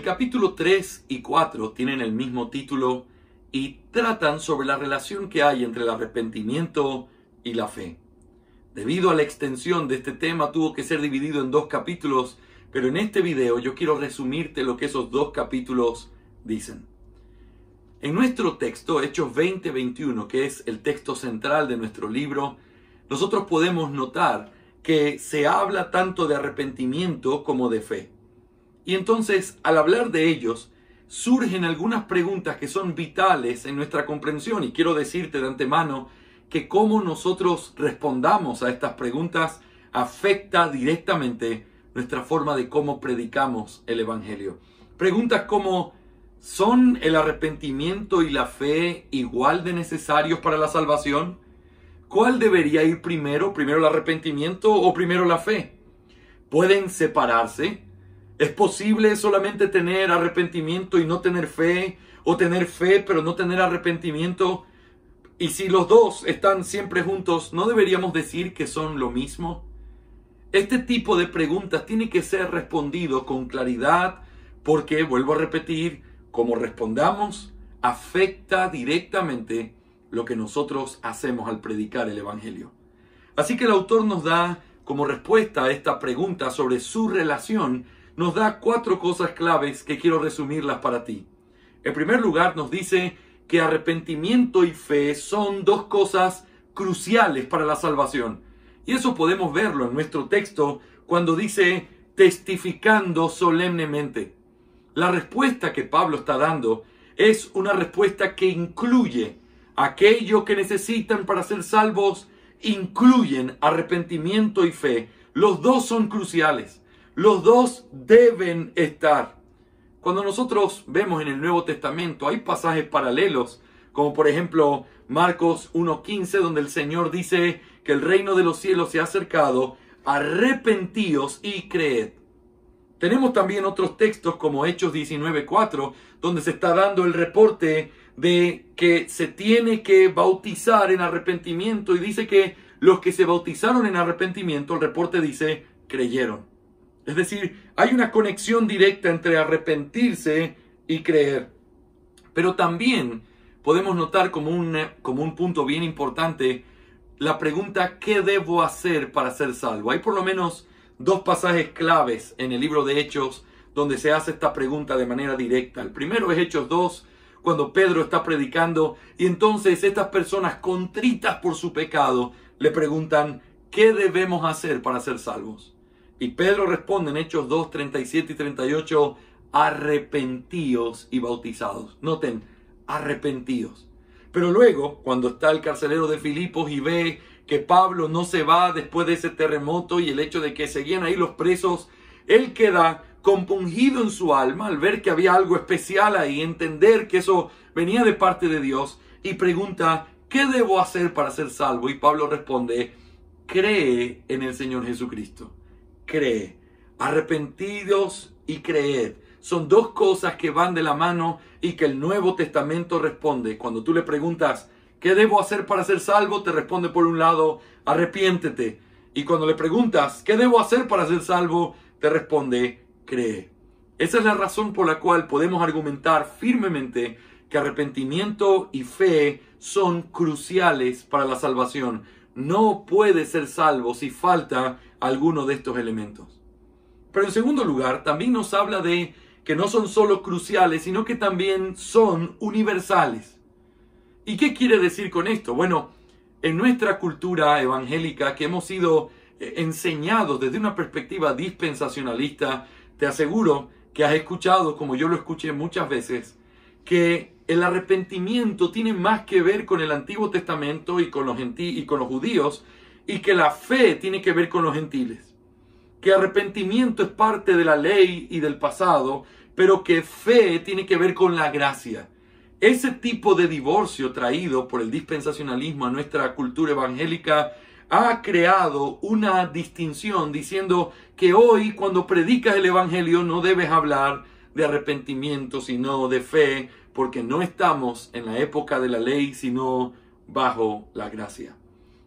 capítulo 3 y 4 tienen el mismo título y tratan sobre la relación que hay entre el arrepentimiento y la fe. Debido a la extensión de este tema tuvo que ser dividido en 2 capítulos, pero en este video yo quiero resumirte lo que esos 2 capítulos dicen. En nuestro texto, Hechos 20-21, que es el texto central de nuestro libro, nosotros podemos notar que se habla tanto de arrepentimiento como de fe. Y entonces, al hablar de ellos, surgen algunas preguntas que son vitales en nuestra comprensión. Y quiero decirte de antemano que cómo nosotros respondamos a estas preguntas afecta directamente nuestra forma de cómo predicamos el Evangelio. Preguntas como, ¿son el arrepentimiento y la fe igual de necesarios para la salvación? ¿Cuál debería ir primero? ¿Primero el arrepentimiento o primero la fe? ¿Pueden separarse? ¿Es posible solamente tener arrepentimiento y no tener fe? ¿O tener fe pero no tener arrepentimiento? Y si los dos están siempre juntos, ¿no deberíamos decir que son lo mismo? Este tipo de preguntas tiene que ser respondido con claridad porque, vuelvo a repetir, como respondamos, afecta directamente lo que nosotros hacemos al predicar el Evangelio. Así que el autor nos da, como respuesta a esta pregunta sobre su relación, nos da 4 cosas claves que quiero resumirlas para ti. En primer lugar, nos dice que arrepentimiento y fe son 2 cosas cruciales para la salvación. Y eso podemos verlo en nuestro texto cuando dice testificando solemnemente. La respuesta que Pablo está dando es una respuesta que incluye aquello que necesitan para ser salvos, incluyen arrepentimiento y fe. Los 2 son cruciales. Los 2 deben estar. Cuando nosotros vemos en el Nuevo Testamento, hay pasajes paralelos, como por ejemplo Marcos 1:15, donde el Señor dice que el reino de los cielos se ha acercado, arrepentíos y creed. Tenemos también otros textos como Hechos 19:4, donde se está dando el reporte de que se tiene que bautizar en arrepentimiento y dice que los que se bautizaron en arrepentimiento, el reporte dice, creyeron. Es decir, hay una conexión directa entre arrepentirse y creer. Pero también podemos notar como un punto bien importante la pregunta, ¿qué debo hacer para ser salvo? Hay por lo menos 2 pasajes claves en el libro de Hechos donde se hace esta pregunta de manera directa. El primero es Hechos 2, cuando Pedro está predicando y entonces estas personas contritas por su pecado le preguntan, ¿qué debemos hacer para ser salvos? Y Pedro responde en Hechos 2, 37 y 38, arrepentíos y bautizados. Noten, arrepentíos. Pero luego, cuando está el carcelero de Filipos y ve que Pablo no se va después de ese terremoto y el hecho de que seguían ahí los presos, él queda compungido en su alma al ver que había algo especial ahí, entender que eso venía de parte de Dios y pregunta, ¿qué debo hacer para ser salvo? Y Pablo responde, cree en el Señor Jesucristo. Cree. Arrepentidos y creed. Son 2 cosas que van de la mano y que el Nuevo Testamento responde. Cuando tú le preguntas, ¿qué debo hacer para ser salvo? Te responde por un lado, arrepiéntete. Y cuando le preguntas, ¿qué debo hacer para ser salvo? Te responde, cree. Esa es la razón por la cual podemos argumentar firmemente que arrepentimiento y fe son cruciales para la salvación. No puede ser salvo si falta alguno de estos elementos. Pero en segundo lugar, también nos habla de que no son solo cruciales, sino que también son universales. ¿Y qué quiere decir con esto? Bueno, en nuestra cultura evangélica que hemos sido enseñados desde una perspectiva dispensacionalista, te aseguro que has escuchado, como yo lo escuché muchas veces, que el arrepentimiento tiene más que ver con el Antiguo Testamento y con los judíos, y que la fe tiene que ver con los gentiles. Que arrepentimiento es parte de la ley y del pasado, pero que fe tiene que ver con la gracia. Ese tipo de divorcio traído por el dispensacionalismo a nuestra cultura evangélica ha creado una distinción diciendo que hoy cuando predicas el Evangelio no debes hablar de arrepentimiento sino de fe, porque no estamos en la época de la ley sino bajo la gracia.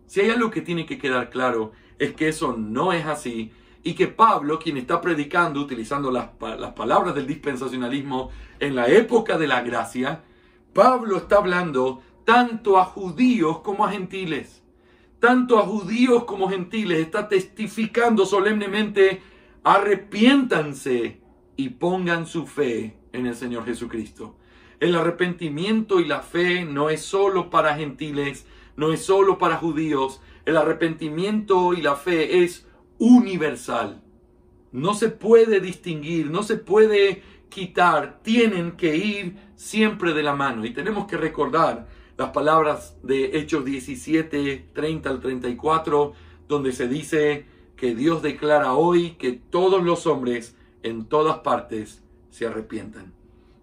Si hay algo que tiene que quedar claro es que eso no es así y que Pablo, quien está predicando utilizando las palabras del dispensacionalismo en la época de la gracia, Pablo está hablando tanto a judíos como a gentiles. Tanto a judíos como gentiles está testificando solemnemente: arrepiéntanse y pongan su fe en el Señor Jesucristo. El arrepentimiento y la fe no es solo para gentiles, no es solo para judíos. El arrepentimiento y la fe es universal. No se puede distinguir, no se puede quitar. Tienen que ir siempre de la mano. Y tenemos que recordar las palabras de Hechos 17, 30 al 34, donde se dice que Dios declara hoy que todos los hombres en todas partes se arrepientan.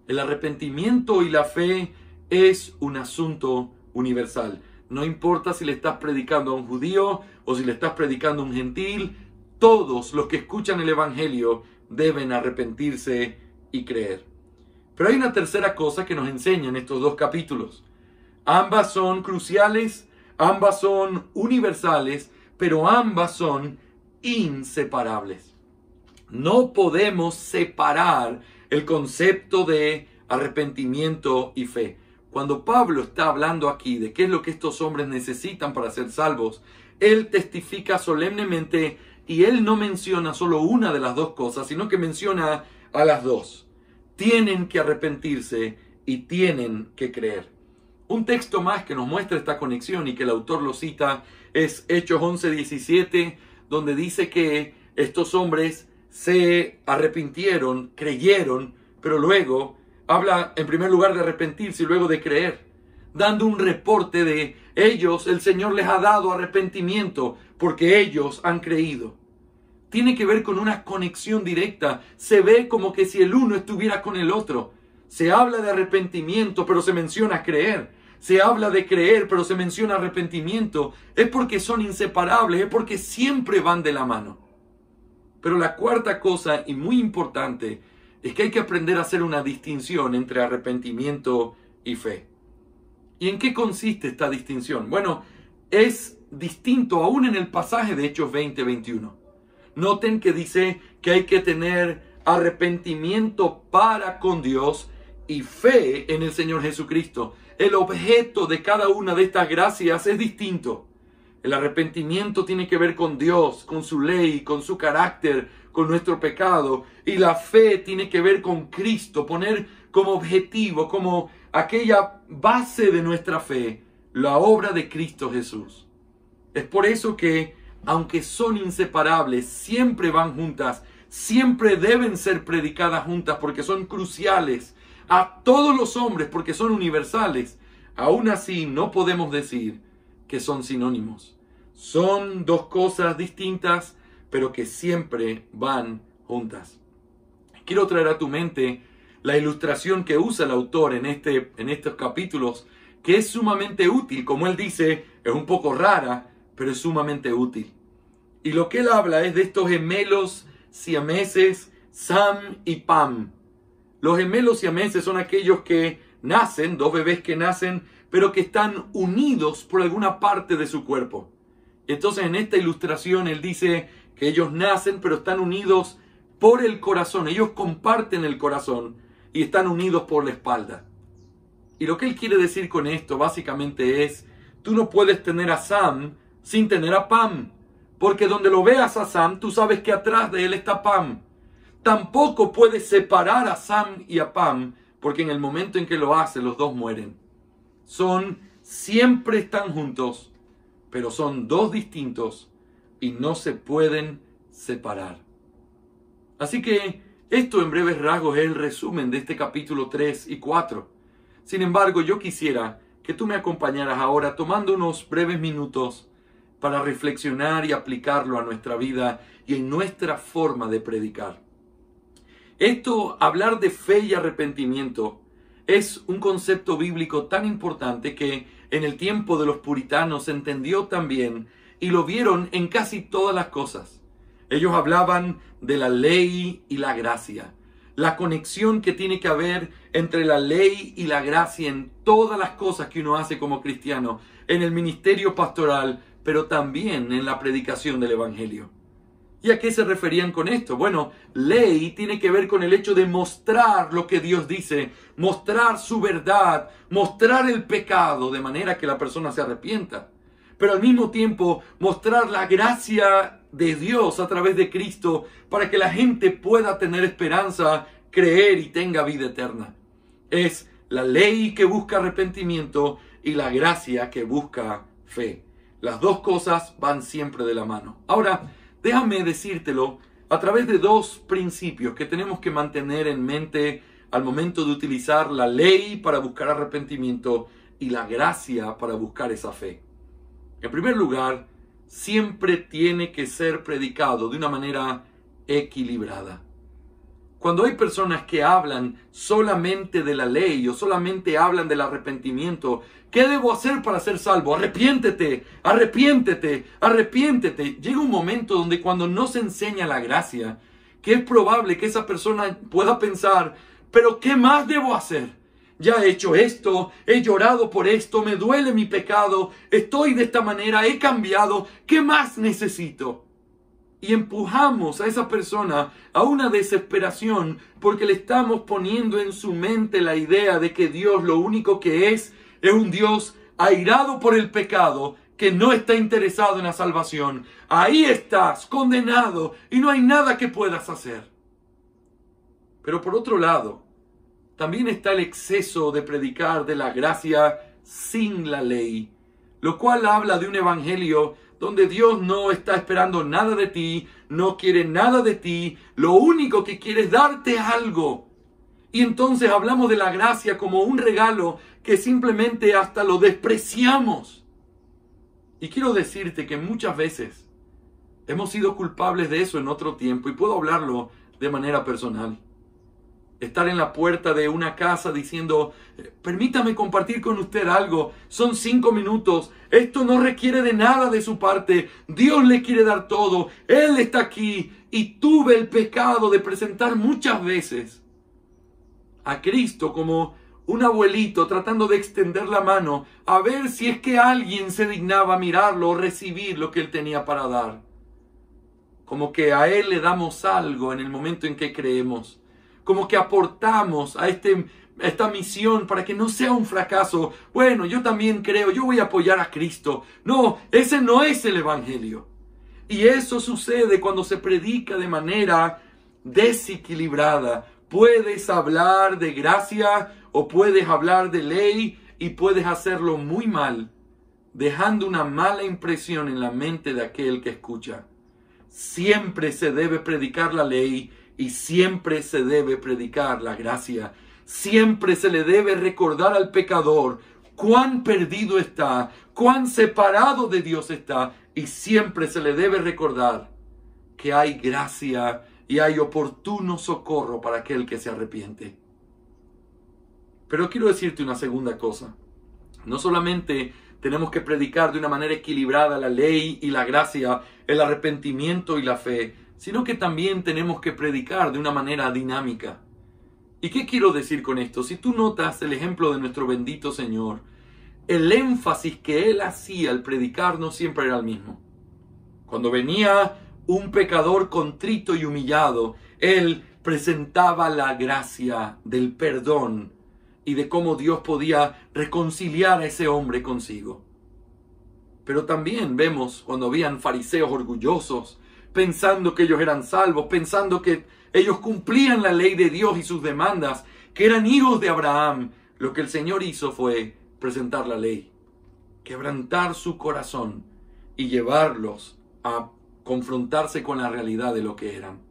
El arrepentimiento y la fe es un asunto universal. No importa si le estás predicando a un judío o si le estás predicando a un gentil, todos los que escuchan el Evangelio deben arrepentirse y creer. Pero hay una tercera cosa que nos enseñan estos dos capítulos. Ambas son cruciales, ambas son universales, pero ambas son inseparables. No podemos separar el concepto de arrepentimiento y fe. Cuando Pablo está hablando aquí de qué es lo que estos hombres necesitan para ser salvos, él testifica solemnemente y él no menciona solo una de las dos cosas, sino que menciona a las dos. Tienen que arrepentirse y tienen que creer. Un texto más que nos muestra esta conexión y que el autor lo cita es Hechos 11:17, donde dice que estos hombres se arrepintieron, creyeron, pero luego habla en primer lugar de arrepentirse y luego de creer, dando un reporte de ellos. El Señor les ha dado arrepentimiento porque ellos han creído. Tiene que ver con una conexión directa. Se ve como que si el uno estuviera con el otro. Se habla de arrepentimiento, pero se menciona creer. Se habla de creer, pero se menciona arrepentimiento. Es porque son inseparables, es porque siempre van de la mano. Pero la cuarta cosa, y muy importante, es que hay que aprender a hacer una distinción entre arrepentimiento y fe. ¿Y en qué consiste esta distinción? Bueno, es distinto aún en el pasaje de Hechos 20-21. Noten que dice que hay que tener arrepentimiento para con Dios y fe en el Señor Jesucristo. El objeto de cada una de estas gracias es distinto. El arrepentimiento tiene que ver con Dios, con su ley, con su carácter, con nuestro pecado. Y la fe tiene que ver con Cristo, poner como objetivo, como aquella base de nuestra fe, la obra de Cristo Jesús. Es por eso que, aunque son inseparables, siempre van juntas, siempre deben ser predicadas juntas porque son cruciales a todos los hombres, porque son universales. Aún así, no podemos decir que son sinónimos. Son dos cosas distintas, pero que siempre van juntas. Quiero traer a tu mente la ilustración que usa el autor en estos capítulos, que es sumamente útil. Como él dice, es un poco rara, pero es sumamente útil. Y lo que él habla es de estos gemelos siameses, Sam y Pam. Los gemelos siameses son aquellos que nacen, dos bebés que nacen, pero que están unidos por alguna parte de su cuerpo. Entonces en esta ilustración él dice que ellos nacen, pero están unidos por el corazón. Ellos comparten el corazón y están unidos por la espalda. Y lo que él quiere decir con esto básicamente es, tú no puedes tener a Sam sin tener a Pam. Porque donde lo veas a Sam, tú sabes que atrás de él está Pam. Tampoco puedes separar a Sam y a Pam, porque en el momento en que lo hace, los dos mueren. Siempre están juntos, pero son dos distintos y no se pueden separar. Así que esto en breves rasgos es el resumen de este capítulo 3 y 4. Sin embargo, yo quisiera que tú me acompañaras ahora tomando unos breves minutos para reflexionar y aplicarlo a nuestra vida y en nuestra forma de predicar. Hablar de fe y arrepentimiento, es un concepto bíblico tan importante que en el tiempo de los puritanos se entendió también y lo vieron en casi todas las cosas. Ellos hablaban de la ley y la gracia, la conexión que tiene que haber entre la ley y la gracia en todas las cosas que uno hace como cristiano, en el ministerio pastoral, pero también en la predicación del Evangelio. ¿Y a qué se referían con esto? Bueno, ley tiene que ver con el hecho de mostrar lo que Dios dice, mostrar su verdad, mostrar el pecado de manera que la persona se arrepienta. Pero al mismo tiempo mostrar la gracia de Dios a través de Cristo para que la gente pueda tener esperanza, creer y tenga vida eterna. Es la ley que busca arrepentimiento y la gracia que busca fe. Las dos cosas van siempre de la mano. Ahora, déjame decírtelo a través de dos principios que tenemos que mantener en mente al momento de utilizar la ley para buscar arrepentimiento y la gracia para buscar esa fe. En primer lugar, siempre tiene que ser predicado de una manera equilibrada. Cuando hay personas que hablan solamente de la ley o solamente hablan del arrepentimiento, ¿qué debo hacer para ser salvo? Arrepiéntete, arrepiéntete, arrepiéntete. Llega un momento donde cuando no se enseña la gracia, que es probable que esa persona pueda pensar, pero ¿qué más debo hacer? Ya he hecho esto, he llorado por esto, me duele mi pecado, estoy de esta manera, he cambiado, ¿qué más necesito? Y empujamos a esa persona a una desesperación porque le estamos poniendo en su mente la idea de que Dios lo único que es un Dios airado por el pecado, que no está interesado en la salvación. Ahí estás, condenado, y no hay nada que puedas hacer. Pero por otro lado, también está el exceso de predicar de la gracia sin la ley, lo cual habla de un evangelio donde Dios no está esperando nada de ti, no quiere nada de ti, lo único que quiere es darte algo. Y entonces hablamos de la gracia como un regalo que simplemente hasta lo despreciamos. Y quiero decirte que muchas veces hemos sido culpables de eso en otro tiempo, y puedo hablarlo de manera personal. Estar en la puerta de una casa diciendo, permítame compartir con usted algo, son 5 minutos, esto no requiere de nada de su parte, Dios le quiere dar todo, Él está aquí. Y tuve el pecado de presentar muchas veces a Cristo como un abuelito tratando de extender la mano a ver si es que alguien se dignaba mirarlo o recibir lo que Él tenía para dar. Como que a Él le damos algo en el momento en que creemos. Como que aportamos a esta misión para que no sea un fracaso. Bueno, yo también creo, yo voy a apoyar a Cristo. No, ese no es el evangelio. Y eso sucede cuando se predica de manera desequilibrada. Puedes hablar de gracia o puedes hablar de ley y puedes hacerlo muy mal, dejando una mala impresión en la mente de aquel que escucha. Siempre se debe predicar la ley y siempre se debe predicar la gracia. Siempre se le debe recordar al pecador cuán perdido está, cuán separado de Dios está. Y siempre se le debe recordar que hay gracia y hay oportuno socorro para aquel que se arrepiente. Pero quiero decirte una segunda cosa. No solamente tenemos que predicar de una manera equilibrada la ley y la gracia, el arrepentimiento y la fe, sino que también tenemos que predicar de una manera dinámica. ¿Y qué quiero decir con esto? Si tú notas el ejemplo de nuestro bendito Señor, el énfasis que Él hacía al predicar no siempre era el mismo. Cuando venía un pecador contrito y humillado, Él presentaba la gracia del perdón y de cómo Dios podía reconciliar a ese hombre consigo. Pero también vemos cuando habían fariseos orgullosos, pensando que ellos eran salvos, pensando que ellos cumplían la ley de Dios y sus demandas, que eran hijos de Abraham. Lo que el Señor hizo fue presentar la ley, quebrantar su corazón y llevarlos a confrontarse con la realidad de lo que eran.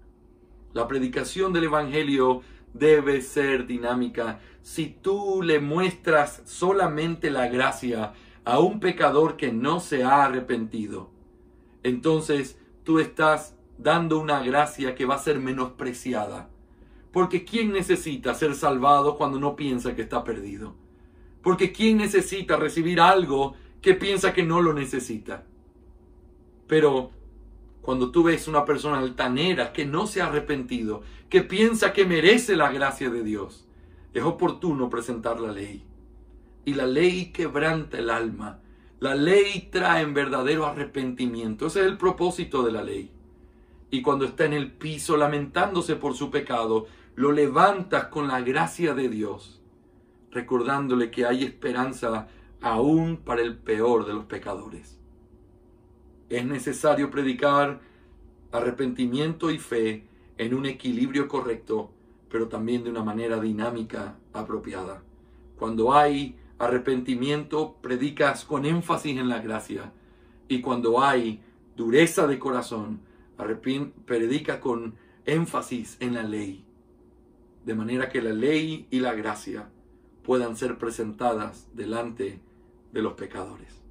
La predicación del Evangelio debe ser dinámica. Si tú le muestras solamente la gracia a un pecador que no se ha arrepentido, entonces tú estás dando una gracia que va a ser menospreciada. Porque ¿quién necesita ser salvado cuando no piensa que está perdido? Porque ¿quién necesita recibir algo que piensa que no lo necesita? Pero cuando tú ves una persona altanera que no se ha arrepentido, que piensa que merece la gracia de Dios, es oportuno presentar la ley. Y la ley quebranta el alma. La ley trae en verdadero arrepentimiento. Ese es el propósito de la ley. y cuando está en el piso lamentándose por su pecado, lo levantas con la gracia de Dios, recordándole que hay esperanza aún para el peor de los pecadores. Es necesario predicar arrepentimiento y fe en un equilibrio correcto, pero también de una manera dinámica apropiada. Cuando hay arrepentimiento, predicas con énfasis en la gracia, y cuando hay dureza de corazón, predica con énfasis en la ley, de manera que la ley y la gracia puedan ser presentadas delante de los pecadores.